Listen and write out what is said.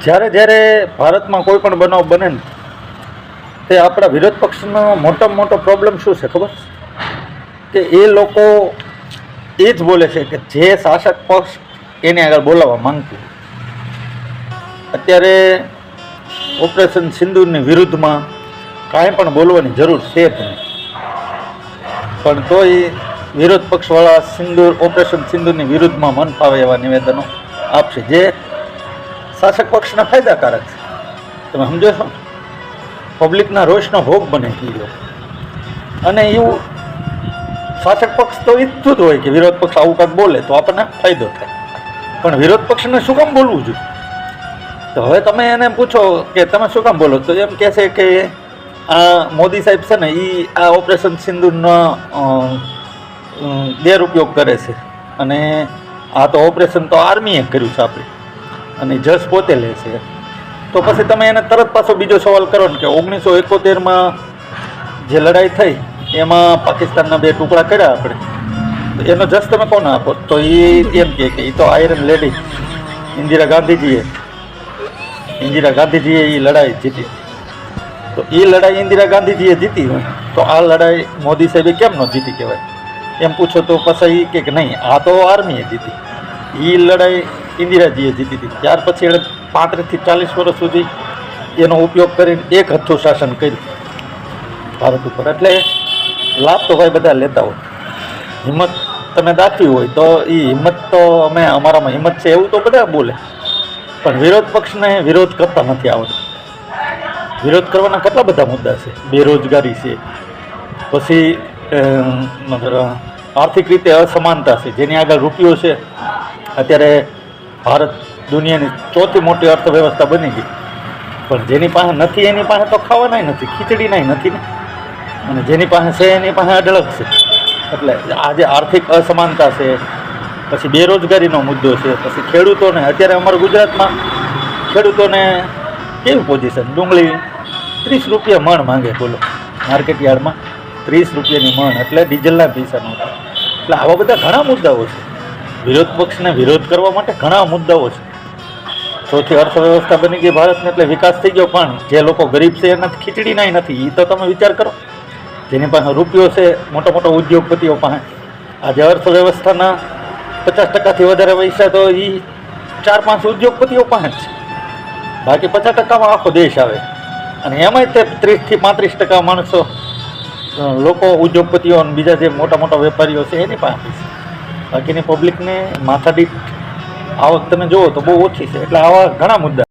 જ્યારે જ્યારે ભારતમાં કોઈ પણ બનાવ બને ને તે આપણા વિરોધ પક્ષનો મોટામાં મોટો પ્રોબ્લેમ શું છે ખબર કે એ લોકો એ જ બોલે છે કે જે શાસક પક્ષ એને આગળ બોલાવવા માંગતું. અત્યારે ઓપરેશન સિંદૂરની વિરુદ્ધમાં કાંઈ પણ બોલવાની જરૂર છે જ નહીં, પણ તોય વિરોધ પક્ષવાળા ઓપરેશન સિંદૂરની વિરુદ્ધમાં મન ફાવે એવા નિવેદનો આપશે જે શાસક પક્ષને ફાયદાકારક છે. તમે સમજો છો, પબ્લિકના રોષનો ભોગ બને એ અને એવું શાસક પક્ષ તો ઈચ્છતું જ હોય કે વિરોધ પક્ષ આવું કાંઈક બોલે તો આપણને ફાયદો થાય, પણ વિરોધ પક્ષને શું કામ બોલવું જોઈએ? તો હવે તમે એને પૂછો કે તમે શું કામ બોલો, તો એમ કહેશે કે આ મોદી સાહેબ છે ને એ આ ઓપરેશન સિંદૂરનો ગેરઉપયોગ કરે છે અને આ તો ઓપરેશન તો આર્મીએ કર્યું છે આપણે અને જજ પોતે લે છે. તો પછી તમે એને તરત પાછો બીજો સવાલ કરો ને કે 1971માં જે લડાઈ થઈ એમાં પાકિસ્તાનના 2 ટુકડા કર્યા આપણે, તો એનો જજ તમે કોને આપો? તો એ એમ કહે કે એ તો આયરન લેડી ઇન્દિરા ગાંધીજીએ એ લડાઈ જીતી. તો એ લડાઈ ઇન્દિરા ગાંધીજીએ જીતી હોય તો આ લડાઈ મોદી સાહેબે કેમ ન જીતી કહેવાય? એમ પૂછો તો પછી એ કે નહીં, આ તો આર્મીએ જીતી, એ લડાઈ ઇન્દિરાજીએ જીતી હતી. ત્યાર પછી એણે 35 થી 40 વર્ષ સુધી એનો ઉપયોગ કરીને એક હથ્થું શાસન કર્યું ભારત ઉપર. એટલે લાભ તો ભાઈ બધા લેતા હોય, હિંમત તમે દાખવી હોય તો એ હિંમત તો અમારામાં હિંમત છે એવું તો બધા બોલે, પણ વિરોધ પક્ષને વિરોધ કરતા નથી આવડતું. વિરોધ કરવાના કેટલા બધા મુદ્દા છે, બેરોજગારી છે, પછી આર્થિક રીતે અસમાનતા છે જેની આગળ રૂપિયો છે. અત્યારે ભારત દુનિયાની 4થી મોટી અર્થવ્યવસ્થા બની ગઈ, પણ જેની પાસે નથી એની પાસે તો ખાવાનાય નથી, ખીચડીનાય નથી ને, અને જેની પાસે છે એની પાસે અઢળક છે. એટલે આજે આર્થિક અસમાનતા છે, પછી બેરોજગારીનો મુદ્દો છે, પછી ખેડૂતોને અત્યારે અમારા ગુજરાતમાં ખેડૂતોને કેવી પોઝિશન, ડુંગળી 30 રૂપિયા મણ માંગે, બોલો માર્કેટ યાર્ડમાં 30 રૂપિયાની મણ, એટલે ડીઝલના પૈસા નહોતા. એટલે આવા બધા ઘણા મુદ્દાઓ છે. વિરોધ પક્ષને વિરોધ કરવા માટે ઘણા મુદ્દાઓ છે. ચોથી અર્થવ્યવસ્થા બની ગઈ ભારતને, એટલે વિકાસ થઈ ગયો, પણ જે લોકો ગરીબ છે એના ખીચડીનાય નથી. એ તો તમે વિચાર કરો, જેની પાસે રૂપિયો છે, મોટા મોટા ઉદ્યોગપતિઓ પાસે આજે અર્થવ્યવસ્થાના 50%થી વધારે પૈસા તો એ 4-5 ઉદ્યોગપતિઓ પાસે જ છે. બાકી 50%માં આખો દેશ આવે, અને એમાંય તે 30 થી 35% માણસો લોકો ઉદ્યોગપતિઓ અને બીજા જે મોટા મોટા વેપારીઓ છે એની પાસે છે. બાકીની પબ્લિકને માથાદીઠ આવક તમે જુઓ તો બહુ ઓછી છે. એટલે આવા ઘણા મુદ્દા